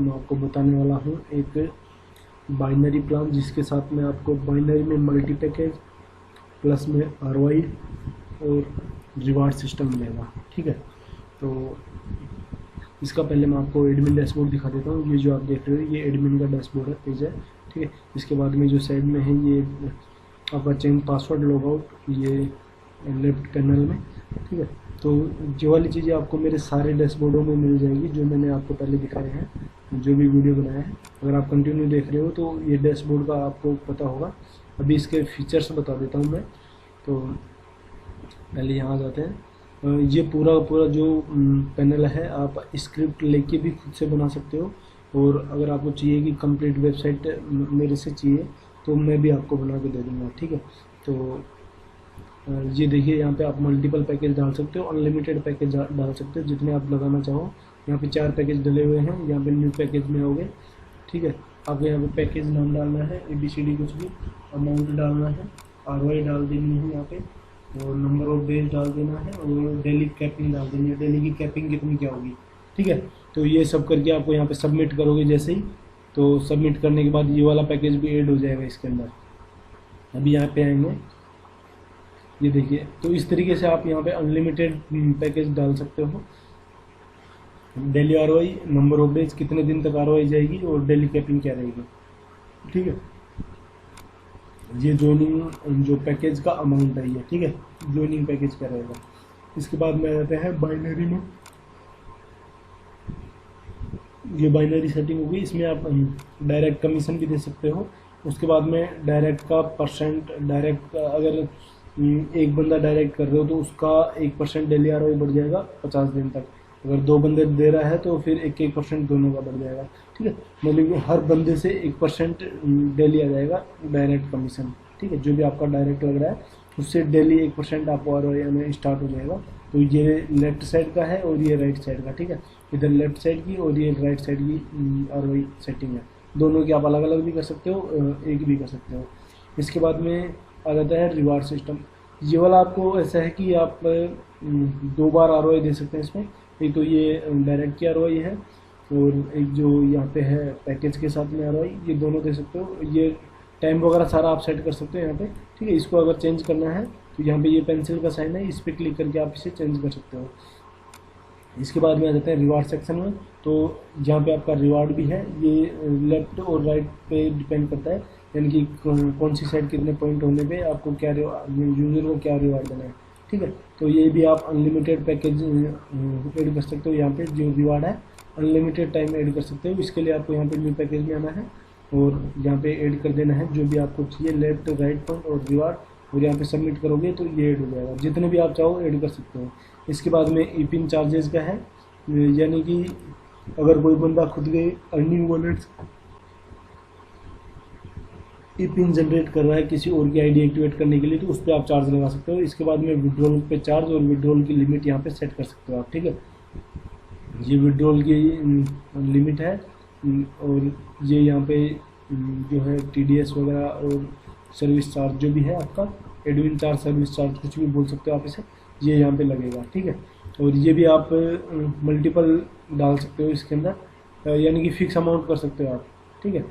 मैं आपको बताने वाला हूँ एक बाइनरी प्लान, जिसके साथ में आपको बाइनरी में मल्टी पैकेज प्लस में ROI और रिवार्ड सिस्टम मिलेगा। ठीक है, तो इसका पहले मैं आपको एडमिन डैशबोर्ड दिखा देता हूँ। ये जो आप देख रहे हो ये एडमिन का डैशबोर्ड है, पेज है। ठीक है, इसके बाद में जो साइड में है ये आपका चेंज पासवर्ड लॉगआउट, ये लेफ्ट पैनल में। ठीक है, तो जो वाली चीज़ें आपको मेरे सारे डैशबोर्डों में मिल जाएगी जो मैंने आपको पहले दिखाए हैं, जो भी वीडियो बनाया है। अगर आप कंटिन्यू देख रहे हो तो ये डैशबोर्ड का आपको पता होगा। अभी इसके फीचर्स बता देता हूँ मैं। तो पहले यहाँ जाते हैं। ये पूरा जो पैनल है आप स्क्रिप्ट लेके भी खुद से बना सकते हो, और अगर आपको चाहिए कि कंप्लीट वेबसाइट मेरे से चाहिए तो मैं भी आपको बना के दे दूँगा। ठीक है, तो ये देखिए यहाँ पे आप मल्टीपल पैकेज डाल सकते हो, अनलिमिटेड पैकेज डाल सकते हो, जितने आप लगाना चाहो। यहाँ पे 4 पैकेज डले हुए हैं। यहाँ पे न्यू पैकेज में आओगे। ठीक है, आपको यहाँ पे पैकेज नाम डालना है, ABCD कुछ भी, अमाउंट डालना है, ROI डाल देनी है यहाँ पे, और नंबर ऑफ डेज डाल देना है, और डेली कैपिंग डाल देनी है। डेली की कैपिंग कितनी क्या होगी। ठीक है, तो ये सब करके आपको यहाँ पे सबमिट करोगे जैसे ही, तो सबमिट करने के बाद ये वाला पैकेज भी ऐड हो जाएगा इसके अंदर। अभी यहाँ पे आएंगे, ये देखिए, तो इस तरीके से आप यहाँ पे अनलिमिटेड पैकेज डाल सकते हो। Daily ROI, number of days, कितने दिन तक ROI जाएगी, और डेली कैपिंग क्या रहेगी। ठीक है, ये ज्वाइनिंग जो पैकेज का अमाउंट है ये। ठीक है, ज्वाइनिंग पैकेज क्या रहेगा। इसके बाद में आते हैं बाइनरी में। ये बाइनरी सेटिंग होगी, इसमें आप डायरेक्ट कमीशन भी दे सकते हो। उसके बाद में डायरेक्ट का परसेंट, डायरेक्ट अगर एक बंदा डायरेक्ट कर रहे हो तो उसका 1% डेली ROI बढ़ जाएगा 50 दिन तक। अगर 2 बंदे दे रहा है तो फिर 1% दोनों का बढ़ जाएगा। ठीक है, मतलब कि हर बंदे से 1% डेली आ जाएगा डायरेक्ट कमीशन। ठीक है, जो भी आपका डायरेक्ट लग रहा है उससे डेली 1% आपको ROI में स्टार्ट हो जाएगा। तो ये लेफ्ट साइड का है और ये राइट साइड का। ठीक है, इधर लेफ्ट साइड की और ये राइट साइड की ROI सेटिंग है। दोनों की आप अलग अलग भी कर सकते हो, एक भी कर सकते हो। इसके बाद में आ जाता है रिवार्ड सिस्टम। ये वाला आपको ऐसा है कि आप 2 बार ROI दे सकते हैं इसमें। एक तो ये डायरेक्ट की ROI है, और एक जो यहाँ पे है पैकेज के साथ में ROI, ये दोनों दे सकते हो। ये टाइम वगैरह सारा आप सेट कर सकते हो यहाँ पे। ठीक है, इसको अगर चेंज करना है तो यहाँ पे ये पेंसिल का साइन है, इस पर क्लिक करके आप इसे चेंज कर सकते हो। इसके बाद में आ जाते हैं रिवार्ड सेक्शन में। तो जहाँ पे आपका रिवार्ड भी है, ये लेफ्ट और राइट पे डिपेंड करता है, यानी कि कौन सी साइड कितने पॉइंट होने पे आपको क्या यूज़र को क्या रिवार्ड देना है। ठीक है, तो ये भी आप अनलिमिटेड पैकेज ऐड कर सकते हो। यहाँ पे जो रिवार्ड है अनलिमिटेड टाइम ऐड कर सकते हो। इसके लिए आपको यहाँ पे न्यू पैकेज में आना है और यहाँ पे ऐड कर देना है जो भी आपको चाहिए, लेफ्ट राइट पॉइंट और रिवार्ड, और यहाँ पे सबमिट करोगे तो ये ऐड हो जाएगा। जितने भी आप चाहो ऐड कर सकते हो। इसके बाद में ई-पिन चार्जेस का है, यानी कि अगर कोई बंदा खुद के अर्निंग वॉलेट्स ई-पिन जनरेट कर रहा है किसी और की आईडी एक्टिवेट करने के लिए, तो उस पर आप चार्ज लगा सकते हो। इसके बाद में विड्रॉल पे चार्ज और विड्रॉल की लिमिट यहाँ पे सेट कर सकते हो आप। ठीक है, ये विड्रॉल की लिमिट है, और ये यहाँ पे जो है TDS वगैरह और सर्विस चार्ज जो भी है आपका, एडमिन चार्ज, सर्विस चार्ज, कुछ भी बोल सकते हो आप इसे, ये यहाँ पे लगेगा। ठीक है, और ये भी आप मल्टीपल डाल सकते हो इसके अंदर, यानी कि फिक्स अमाउंट कर सकते हो आप। ठीक है,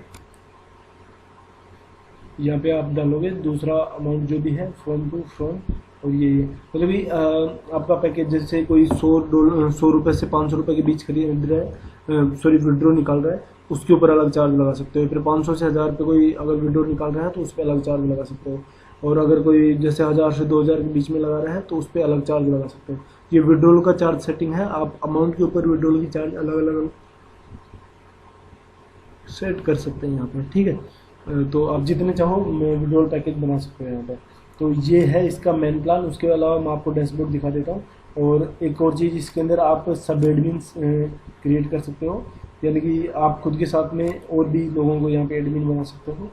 यहाँ पे आप डालोगे दूसरा अमाउंट जो भी है फ्रॉम टू फ्रॉम, और ये मतलब कि आपका पैकेज जैसे कोई 100 रुपये से 500 रुपये के बीच खरीद रहा है, सॉरी विड्रॉ निकाल रहा है, उसके ऊपर अलग चार्ज लगा सकते हो। फिर 500 से 1000 रुपये कोई अगर विड्रॉ निकाल रहा है तो उस पर अलग चार्ज लगा सकते हो। और अगर कोई जैसे 1000 से 2000 के बीच में लगा रहा है तो उस पर अलग चार्ज लगा सकते हो। ये विड्रॉल का चार्ज सेटिंग है, आप अमाउंट के ऊपर विड्रॉल की चार्ज अलग अलग सेट कर सकते हैं यहाँ पर। ठीक है, तो आप जितने चाहो विड्रॉल पैकेज बना सकते हो यहाँ पर। तो ये है इसका मेन प्लान। उसके अलावा मैं आपको डैशबोर्ड दिखा देता हूँ। और एक और चीज़, इसके अंदर आप सब एडमिन्स क्रिएट कर सकते हो, यानी कि आप खुद के साथ में और भी लोगों को यहाँ पे एडमिन बना सकते हो।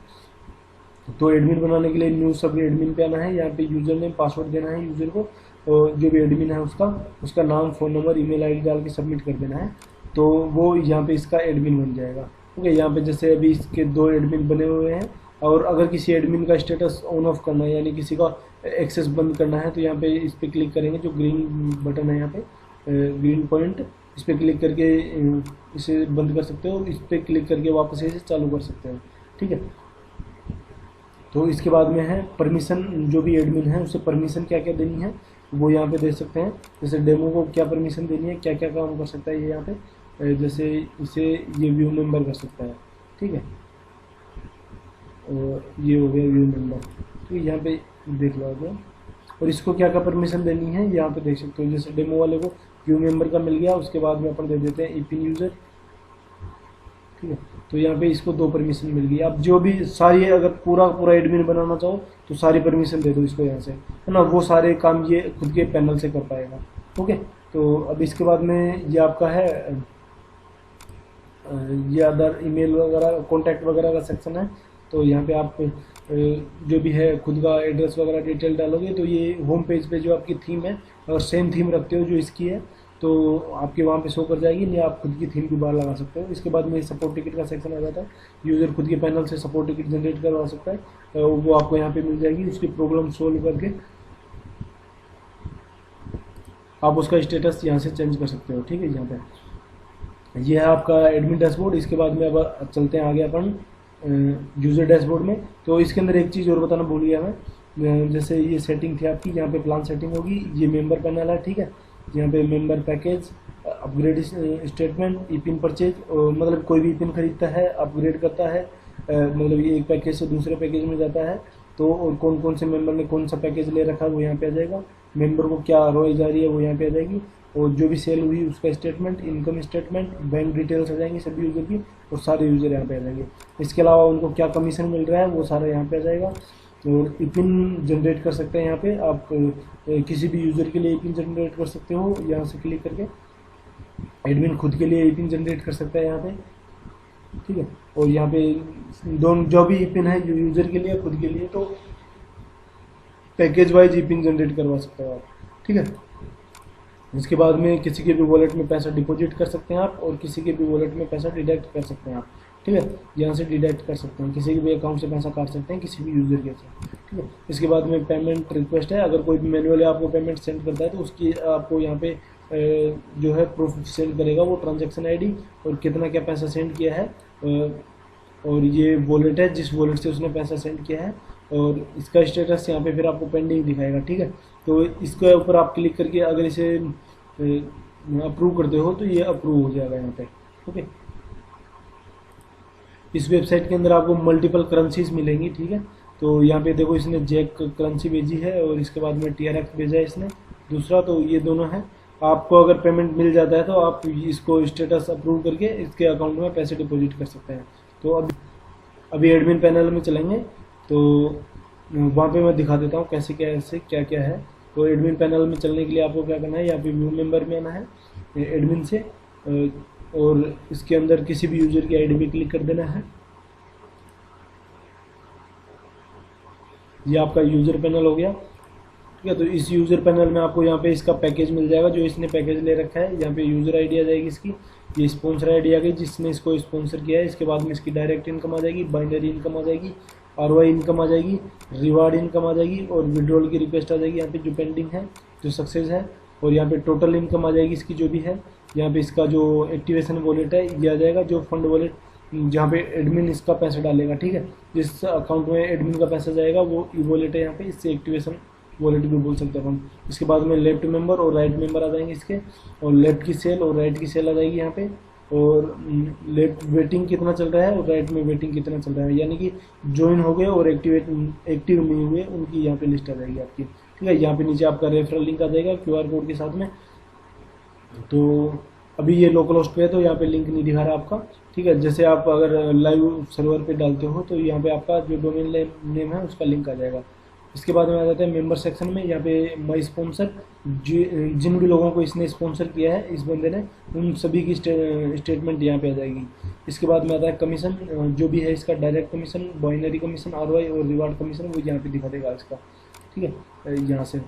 तो एडमिन बनाने के लिए न्यू सब एडमिन पे आना है, यहाँ पे यूज़र नेम पासवर्ड देना है यूज़र को, और जो भी एडमिन है उसका नाम, फ़ोन नंबर, ईमेल आईडी डाल के सबमिट कर देना है, तो वो यहाँ पे इसका एडमिन बन जाएगा। ठीक है, यहाँ पे जैसे अभी इसके 2 एडमिन बने हुए हैं, और अगर किसी एडमिन का स्टेटस ऑन ऑफ करना है, यानी किसी का एक्सेस बंद करना है, तो यहाँ पे इस पर क्लिक करेंगे, जो ग्रीन बटन है यहाँ पे ग्रीन पॉइंट, इस पर क्लिक करके इसे बंद कर सकते हो, इस पर क्लिक करके वापस इसे चालू कर सकते हो। ठीक है, तो इसके बाद में है परमिशन, जो भी एडमिन है उसे परमिशन क्या क्या देनी है वो यहाँ पे दे सकते हैं। जैसे डेमो को क्या परमिशन देनी है, क्या क्या काम कर सकता है ये यहाँ पे, जैसे इसे ये व्यू मेंबर कर सकता है। ठीक है, और ये हो गया व्यू मेंबर। तो यहाँ पे देख लो आगे, और इसको क्या क्या परमिशन देनी है यहाँ पे देख सकते हो। जैसे डेमो वाले को व्यू मेंबर का मिल गया, उसके बाद में अपन दे देते हैं ईपिन यूज़र। ठीक है, तो यहाँ पे इसको 2 परमिशन मिल गई। अब जो भी सारी अगर पूरा पूरा एडमिन बनाना चाहो तो सारी परमिशन दे दो इसको यहाँ से, है ना, वो सारे काम ये खुद के पैनल से कर पाएगा। ओके, तो अब इसके बाद में ये आपका है ये अदर ईमेल वगैरह कॉन्टैक्ट वगैरह का सेक्शन है। तो यहाँ पे आप जो भी है खुद का एड्रेस वगैरह डिटेल डालोगे तो ये होम पेज पे जो आपकी थीम है और सेम थीम रखते हो जो इसकी है तो आपके वहाँ पे शो कर जाएगी, नहीं आप खुद की थीम भी बाहर लगा सकते हो। इसके बाद में सपोर्ट टिकट का सेक्शन आ जाता है, यूज़र खुद के पैनल से सपोर्ट टिकट जनरेट करवा सकता है, वो आपको यहाँ पे मिल जाएगी। उसकी प्रॉब्लम सोल्व करके आप उसका स्टेटस यहाँ से चेंज कर सकते हो। ठीक है, यहाँ पे ये है आपका एडमिन डैशबोर्ड। इसके बाद में अब चलते हैं आगे अपन यूज़र डैशबोर्ड में। तो इसके अंदर एक चीज़ और बताना भूल गया मैं, जैसे ये सेटिंग थी आपकी, यहाँ पे प्लान सेटिंग होगी, ये मेंबर पैनल है। ठीक है, यहाँ पे member package, upgrade statement, E pin purchase, मतलब कोई भी ईपिन खरीदता है अपग्रेड करता है, मतलब ये एक पैकेज से दूसरे पैकेज में जाता है तो, और कौन कौन से मेंबर ने कौन सा पैकेज ले रखा है वो यहाँ पे आ जाएगा, मेंबर को क्या रोई जा रही है वो यहाँ पे आ जाएगी, और जो भी सेल हुई उसका statement, income statement, bank details आ जाएंगी सभी यूज़र की, और सारे यूज़र यहाँ पे आ जाएंगे। इसके अलावा उनको क्या कमीशन मिल रहा है वो सारा यहाँ पे आ जाएगा। और ईपिन जनरेट कर सकते हैं यहाँ पे आप, किसी भी यूज़र के लिए ईपिन जनरेट कर सकते हो यहाँ से क्लिक करके। एडमिन खुद के लिए ईपिन जनरेट कर सकता है यहाँ पे। ठीक है, और यहाँ पे दोनों जो भी ईपिन है जो यूज़र के लिए खुद के लिए, तो पैकेज वाइज ईपिन जनरेट करवा सकते हो आप। ठीक है, इसके बाद में किसी के भी वॉलेट में पैसा डिपॉजिट कर सकते हैं आप, और किसी के भी वॉलेट में पैसा डिडक्ट कर सकते हैं आप। ठीक है, यहाँ से डिडक्ट कर सकते हैं, किसी के भी अकाउंट से पैसा काट सकते हैं किसी भी यूज़र के से। ठीक है, इसके बाद में पेमेंट रिक्वेस्ट है, अगर कोई भी मैनुअली आपको पेमेंट सेंड करता है तो उसकी आपको यहाँ पे जो है प्रूफ सेंड करेगा वो ट्रांजैक्शन आईडी और कितना क्या पैसा सेंड किया है, और ये वॉलेट है जिस वॉलेट से उसने पैसा सेंड किया है, और इसका स्टेटस यहाँ पे फिर आपको पेंडिंग दिखाएगा। ठीक है, तो इसके ऊपर आप क्लिक करके अगर इसे अप्रूव करते हो तो ये अप्रूव हो जाएगा यहाँ पे। ओके, इस वेबसाइट के अंदर आपको मल्टीपल करेंसीज मिलेंगी। ठीक है, तो यहाँ पे देखो इसने जैक करेंसी भेजी है और इसके बाद में TRX भेजा है इसने दूसरा, तो ये दोनों है। आपको अगर पेमेंट मिल जाता है तो आप इसको स्टेटस अप्रूव करके इसके अकाउंट में पैसे डिपॉजिट कर सकते हैं। तो अभी एडमिन पैनल में चलेंगे तो वहाँ पे मैं दिखा देता हूँ कैसे कैसे क्या क्या है। तो एडमिन पैनल में चलने के लिए आपको क्या करना है, यहाँ पे व्यू मेंबर में आना है एडमिन से, और इसके अंदर किसी भी यूज़र की आईडी पे क्लिक कर देना है। ये आपका यूज़र पैनल हो गया। ठीक है, तो इस यूज़र पैनल में आपको यहाँ पे इसका पैकेज मिल जाएगा जो इसने पैकेज ले रखा है। यहाँ पे यूज़र आईडी आ जाएगी इसकी, ये स्पॉन्सर आईडी आ गई जिसने इसको स्पॉन्सर किया है। इसके बाद में इसकी डायरेक्ट इनकम आ जाएगी, बाइनरी इनकम आ जाएगी, ROI इनकम आ जाएगी, रिवार्ड इनकम आ जाएगी, और विड्रॉल की रिक्वेस्ट आ जाएगी यहाँ पे जो पेंडिंग है जो सक्सेस है, और यहाँ पे टोटल इनकम आ जाएगी इसकी जो भी है। यहाँ पे इसका जो एक्टिवेशन वॉलेट है ये आ जाएगा, जो फंड वॉलेट जहाँ पे एडमिन इसका पैसा डालेगा। ठीक है, जिस अकाउंट में एडमिन का पैसा जाएगा वो वॉलेट है यहाँ पे, इससे एक्टिवेशन वॉलेट भी बोल सकते हैं हम। इसके बाद में लेफ्ट मेंबर और राइट मेंबर आ जाएंगे इसके, और लेफ्ट की सेल और राइट की सेल आ जाएगी यहाँ पे, और लेफ्ट वेटिंग कितना चल रहा है और राइट में वेटिंग कितना चल रहा है, यानी कि ज्वाइन हो गए और एक्टिव नहीं हुए उनकी यहाँ पे लिस्ट आ जाएगी आपकी। ठीक है, यहाँ पे नीचे आपका रेफरल लिंक आ जाएगा QR कोड के साथ में। तो अभी ये लोकल होस्ट पे है तो यहाँ पे लिंक नहीं दिखा रहा आपका। ठीक है, जैसे आप अगर लाइव सर्वर पे डालते हो तो यहाँ पे आपका जो डोमेन नेम है उसका लिंक आ जाएगा। इसके बाद में आ जाता है मेंबर सेक्शन में, यहाँ पे माई स्पॉन्सर, जिन भी लोगों को इसने स्पॉन्सर किया है इस बंदे ने उन सभी की स्टेटमेंट यहाँ पे आ जाएगी। इसके बाद में आता है कमीशन, जो भी है इसका direct commission, binary commission, ROI और रिवार्ड कमीशन वो यहाँ पे दिखा देगा इसका। ठीक है, यहाँ से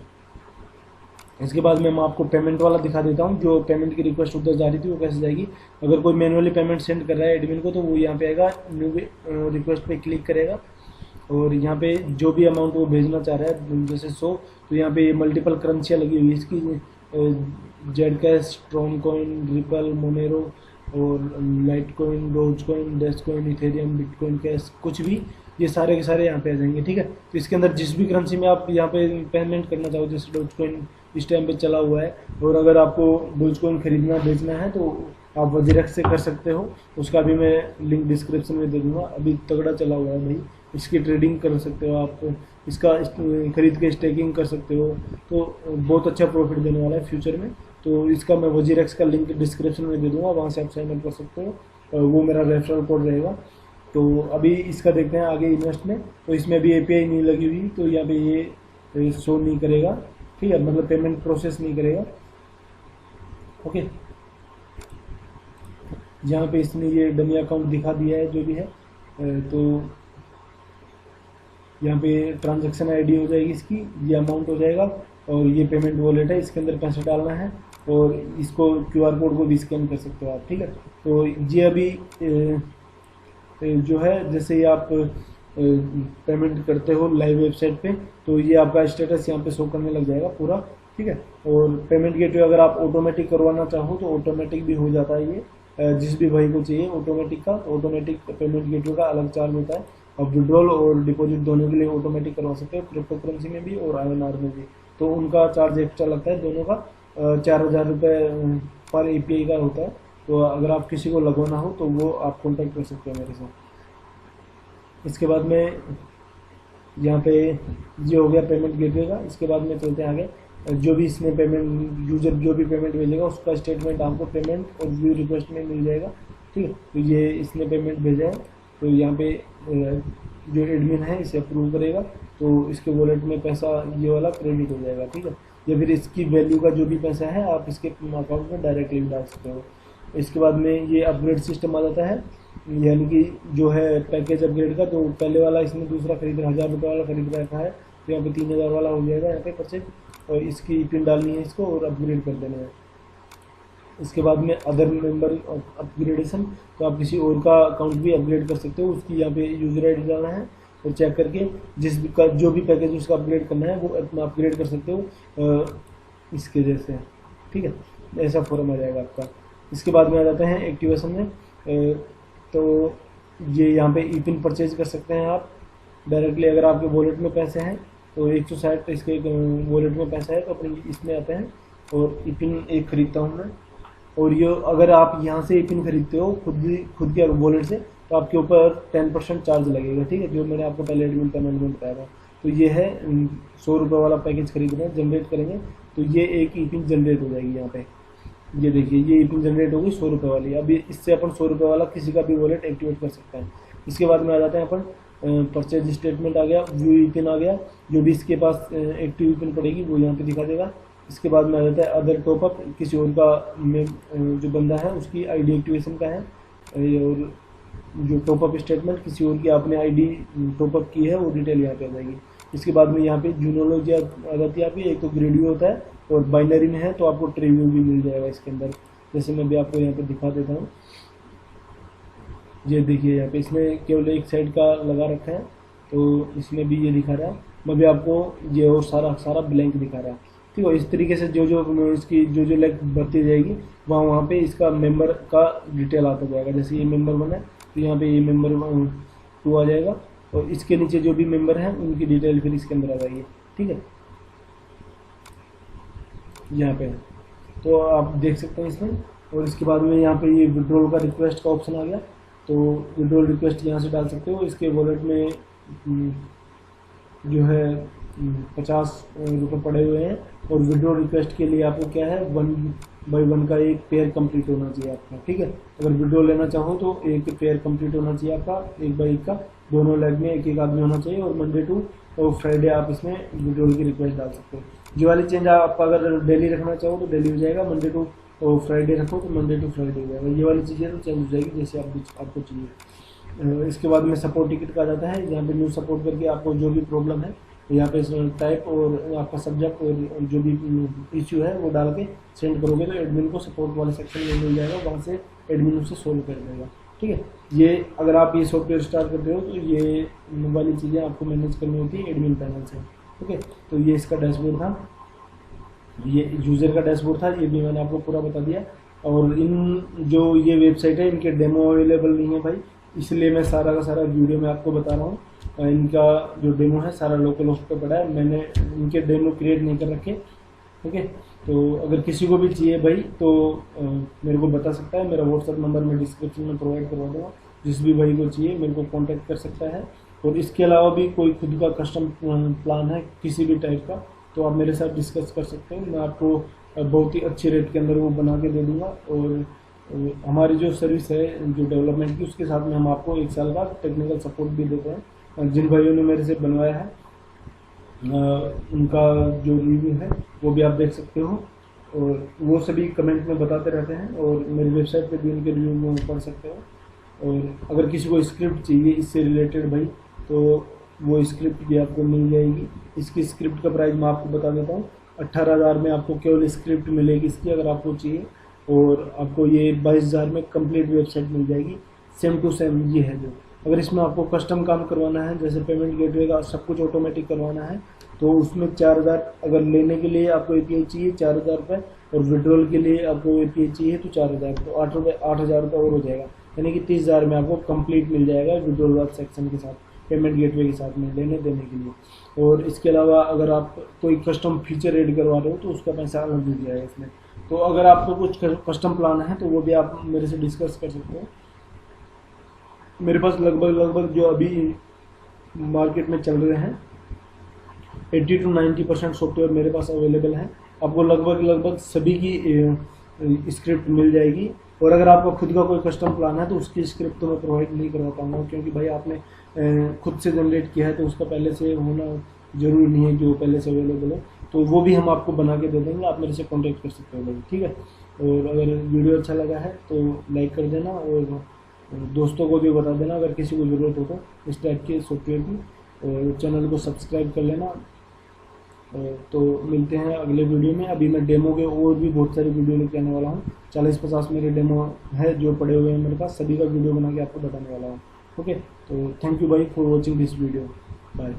इसके बाद मैं आपको पेमेंट वाला दिखा देता हूँ, जो पेमेंट की रिक्वेस्ट उधर जा रही थी वो कैसे जाएगी। अगर कोई मैनुअली पेमेंट सेंड कर रहा है एडमिन को तो वो यहाँ पे आएगा, न्यू रिक्वेस्ट पे क्लिक करेगा, और यहाँ पे जो भी अमाउंट वो भेजना चाह रहा है जैसे 100, तो यहाँ पे मल्टीपल करेंसियाँ लगी हुई है इसकी, Zcash, Tron coin, Ripple, Monero और Litecoin, Dogecoin, Dash coin, Ethereum, bitcoin cash, कुछ भी, ये सारे के सारे यहाँ पे आ जाएंगे। ठीक है, तो इसके अंदर जिस भी करेंसी में आप यहाँ पे पेमेंट करना चाहो, जैसे डोज कॉइन इस टाइम पे चला हुआ है, और अगर आपको डोज कॉइन खरीदना बेचना है तो आप वजीरेक्स से कर सकते हो, उसका भी मैं लिंक डिस्क्रिप्शन में दे दूँगा। अभी तगड़ा चला हुआ है भाई, इसकी ट्रेडिंग कर सकते हो आप, इसका खरीद के स्टेकिंग कर सकते हो, तो बहुत अच्छा प्रॉफिट देने वाला है फ्यूचर में। तो इसका मैं वजीरेक्स का लिंक डिस्क्रिप्शन में दे दूँगा, वहाँ से आप साइन अप कर सकते हो, वो मेरा रेफरल कोड रहेगा। तो अभी इसका देखते हैं आगे इन्वेस्ट में। तो इसमें अभी API नहीं लगी हुई, तो यहाँ पे ये शो नहीं करेगा, ठीक है, मतलब पेमेंट प्रोसेस नहीं करेगा। ओके, जहाँ पे इसने ये डमी अकाउंट दिखा दिया है जो भी है, तो यहाँ पे ट्रांजैक्शन ID हो जाएगी इसकी, ये अमाउंट हो जाएगा, और ये पेमेंट वॉलेट है, इसके अंदर पैसा डालना है, और इसको QR कोड को भी स्कैन कर सकते हो आप। ठीक है, तो ये अभी जो है, जैसे ही आप पेमेंट करते हो लाइव वेबसाइट पे, तो ये आपका स्टेटस यहाँ पे शो करने लग जाएगा पूरा। ठीक है, और पेमेंट गेटवे अगर आप ऑटोमेटिक करवाना चाहो तो ऑटोमेटिक भी हो जाता है ये, जिस भी भाई को चाहिए ऑटोमेटिक का, ऑटोमेटिक पेमेंट गेटवे का अलग चार्ज होता है। अब विड्रॉल और डिपॉजिट दोनों के लिए ऑटोमेटिक करवा सकते हो, क्रिप्टो करेंसी में भी और INR में भी, तो उनका चार्ज एक्स्ट्रा लगता है दोनों का, 4000 रुपये पर API का होता है। तो अगर आप किसी को लगवाना हो तो वो आप कॉन्टैक्ट कर सकते हो मेरे साथ। इसके बाद में यहाँ पे ये हो गया पेमेंट गेटवे का। इसके बाद में चलते हैं आगे, जो भी इसने पेमेंट, यूजर जो भी पेमेंट भेजेगा उसका स्टेटमेंट आपको पेमेंट और व्यू रिक्वेस्ट में मिल जाएगा। ठीक है, तो ये इसने पेमेंट भेजा है, तो यहाँ पे जो एडमिन है इसे अप्रूव करेगा, तो इसके वॉलेट में पैसा ये वाला क्रेडिट हो जाएगा। ठीक है, या फिर इसकी वैल्यू का जो भी पैसा है आप इसके अकाउंट में डायरेक्टली डाल सकते हो। इसके बाद में ये अपग्रेड सिस्टम आ जाता है, यानी कि जो है पैकेज अपग्रेड का, तो पहले वाला इसने दूसरा खरीद 1000 रुपये वाला खरीद रखा है, तो यहाँ पे 3000 वाला हो जाएगा यहाँ पे परचेज, और इसकी पिन डालनी है इसको और अपग्रेड कर देना है। इसके बाद में अदर मेंबर अपग्रेडेशन, तो आप किसी और का अकाउंट भी अपग्रेड कर सकते हो, उसकी यहाँ पे यूजर ID डालना है और चेक करके जिस भी का जो भी पैकेज उसका अपग्रेड करना है वो अपना अपग्रेड कर सकते हो इसके जैसे। ठीक है, ऐसा फॉर्म आ जाएगा आपका। इसके बाद में आ जाते हैं एक्टिवेशन में, तो ये यहाँ पे ई-पिन परचेज कर सकते हैं आप डायरेक्टली। अगर आपके वॉलेट में पैसे हैं तो 160 इसके वॉलेट में पैसा है तो अपने इसमें आते हैं, और ई-पिन एक खरीदता हूँ मैं, और ये अगर आप यहाँ से ई-पिन खरीदते हो खुद के वॉलेट से, तो आपके ऊपर 10% चार्ज लगेगा। ठीक है, जो मैंने आपको पहले एडमिन पेमेंट में बताया था। तो ये है 100 रुपये वाला पैकेज खरीद रहे हैं, जनरेट करेंगे तो ये एक ई-पिन जनरेट हो जाएगी यहाँ पे। ये देखिए, ये ई-पिन जनरेट होगी 100 रुपये वाली। अभी इससे अपन 100 रुपये वाला किसी का भी वॉलेट एक्टिवेट कर सकते हैं। इसके बाद में आ जाते हैं अपन परचेज स्टेटमेंट आ गया, व्यू ई-पिन आ गया, जो भी इसके पास एक्टिव ई-पिन पड़ेगी वो यहाँ पे दिखा देगा। इसके बाद में आ जाता है अदर टॉपअप, किसी और का जो बंदा है उसकी ID एक्टिवेशन का है, और जो टॉपअप स्टेटमेंट किसी और की आपने ID टॉपअप की है वो डिटेल यहाँ पे आ जाएगी। इसके बाद में यहाँ पे जूनोलॉजी आ जाती है। एक तो ग्रेडियो होता है और बाइनरी में है तो आपको ट्रीव्यू भी मिल जाएगा इसके अंदर, जैसे मैं भी आपको यहाँ पे दिखा देता हूँ। ये देखिए, यहाँ पे इसमें केवल एक साइड का लगा रखा है, तो इसमें भी ये दिखा रहा है, मैं भी आपको ये और सारा ब्लैंक दिखा रहा है। ठीक है, इस तरीके से जो इसकी जो लेग बढ़ती जाएगी वहाँ पे इसका मेंबर का डिटेल आता जाएगा। जैसे ये मेंबर 1 है तो यहाँ पे ये मेंबर 2 आ जाएगा, और इसके नीचे जो भी मेंबर हैं उनकी डिटेल फिर इसके अंदर आ जाएगी। ठीक है, यहाँ पे तो आप देख सकते हैं इसमें। और इसके बाद में यहाँ पे ये विड्रॉल का रिक्वेस्ट का ऑप्शन आ गया, तो विड्रॉल रिक्वेस्ट यहाँ से डाल सकते हो। इसके वॉलेट में जो है 50 रुपये पड़े हुए हैं, और विड्रॉल रिक्वेस्ट के लिए आपको क्या है 1/1 का एक पेयर कंप्लीट होना चाहिए आपका। ठीक है, अगर विड्रॉल लेना चाहो तो एक पेयर कंप्लीट होना चाहिए आपका 1/1 का, दोनों लेग में एक आदमी होना चाहिए, और मंडे टू और फ्राइडे आप इसमें विड्रॉल की रिक्वेस्ट डाल सकते हो। जो वाली चेंज आप अगर डेली रखना चाहो तो डेली हो जाएगा, मंडे टू और फ्राइडे रखो तो मंडे टू फ्राइडे हो जाएगा। ये वाली चीज़ें तो चेंज हो जाएगी जैसे आपको चाहिए। इसके बाद में सपोर्ट टिकट का जाता है, यहाँ पे न्यू सपोर्ट करके आपको जो भी प्रॉब्लम है यहाँ पे टाइप और आपका सब्जेक्ट और जो भी इश्यू है वो डाल के सेंड करोगे तो एडमिन को सपोर्ट वाले सेक्शन में मिल जाएगा, वहाँ से एडमिन उसे सोल्व कर देगा। ठीक है, ये अगर आप ये सॉफ्टवेयर स्टार्ट करते हो तो ये वाली चीज़ें आपको मैनेज करनी होती है एडमिन पैनल से। ओके, तो ये इसका डैशबोर्ड था। ये यूज़र का डैशबोर्ड था, ये भी मैंने आपको पूरा बता दिया। और इन जो ये वेबसाइट है इनके डेमो अवेलेबल नहीं है भाई, इसलिए मैं सारा का सारा वीडियो में आपको बता रहा हूँ। इनका जो डेमो है सारा लोकल होस्ट पे पड़ा है, मैंने इनके डेमो क्रिएट नहीं कर रखे। ठीक है, तो अगर किसी को भी चाहिए भाई तो मेरे को बता सकता है, मेरा व्हाट्सअप नंबर मैं डिस्क्रिप्शन में प्रोवाइड करवा दूँगा। जिस भी भाई को चाहिए मेरे को कांटेक्ट कर सकता है। और इसके अलावा भी कोई खुद का कस्टम प्लान है किसी भी टाइप का, तो आप मेरे साथ डिस्कस कर सकते हैं। मैं आपको बहुत ही अच्छे रेट के अंदर वो बना के दे दूँगा। और हमारी जो सर्विस है जो डेवलपमेंट की, उसके साथ में हम आपको 1 साल का टेक्निकल सपोर्ट भी देते हैं। जिन भाइयों ने मेरे से बनवाया है उनका जो रिव्यू है वो भी आप देख सकते हो, और वो सभी कमेंट में बताते रहते हैं, और मेरी वेबसाइट पे भी उनके रिव्यू में पढ़ सकते हो। और अगर किसी को स्क्रिप्ट चाहिए इससे रिलेटेड भाई, तो वो स्क्रिप्ट भी आपको मिल जाएगी। इसकी स्क्रिप्ट का प्राइस मैं आपको बता देता हूँ, 18,000 में आपको केवल स्क्रिप्ट मिलेगी इसकी, अगर आपको चाहिए। और आपको ये 22,000 में कंप्लीट वेबसाइट मिल जाएगी, सेम टू सेम ये है जो। अगर इसमें आपको कस्टम काम करवाना है, जैसे पेमेंट गेटवे का सब कुछ ऑटोमेटिक करवाना है, तो उसमें 4,000, अगर लेने के लिए आपको API चाहिए 4,000 रुपये, और विड्रॉल के लिए आपको API चाहिए तो 4,000, तो 8,000 रुपये और हो जाएगा। यानी कि 30,000 में आपको कंप्लीट मिल जाएगा विड्रॉल वाला सेक्शन के साथ, पेमेंट गेटवे के साथ में लेने देने के लिए। और इसके अलावा अगर आप कोई कस्टम फीचर ऐड करवा रहे हो तो उसका पैसा अलग मिल जाएगा इसमें। तो अगर आपको कुछ कस्टम प्लान है तो वो भी आप मेरे से डिस्कस कर सकते हो। मेरे पास लगभग जो अभी मार्केट में चल रहे हैं 80 to 90% सॉफ्टवेयर मेरे पास अवेलेबल है। आपको लगभग सभी की स्क्रिप्ट मिल जाएगी। और अगर आपका खुद का कोई कस्टम प्लान है तो उसकी स्क्रिप्ट तो मैं प्रोवाइड नहीं करवा पाऊँगा, क्योंकि भाई आपने खुद से जनरेट किया है तो उसका पहले से होना ज़रूरी नहीं है जो पहले से अवेलेबल है। तो वो भी हम आपको बना के दे देंगे, आप मेरे से कॉन्टेक्ट कर सकते हो भाई। ठीक है, और अगर वीडियो अच्छा लगा है तो लाइक कर देना, और दोस्तों को भी बता देना अगर किसी को ज़रूरत हो तो इस टाइप के सॉफ्टवेयर की। और चैनल को सब्सक्राइब कर लेना। तो मिलते हैं अगले वीडियो में। अभी मैं डेमो के और भी बहुत सारी वीडियो लेके आने वाला हूँ, 40-50 मेरे डेमो है जो पड़े हुए हैं मेरे पास, सभी का वीडियो बना के आपको बताने वाला हूँ। ओके, तो थैंक यू भाई for watching this video, bye.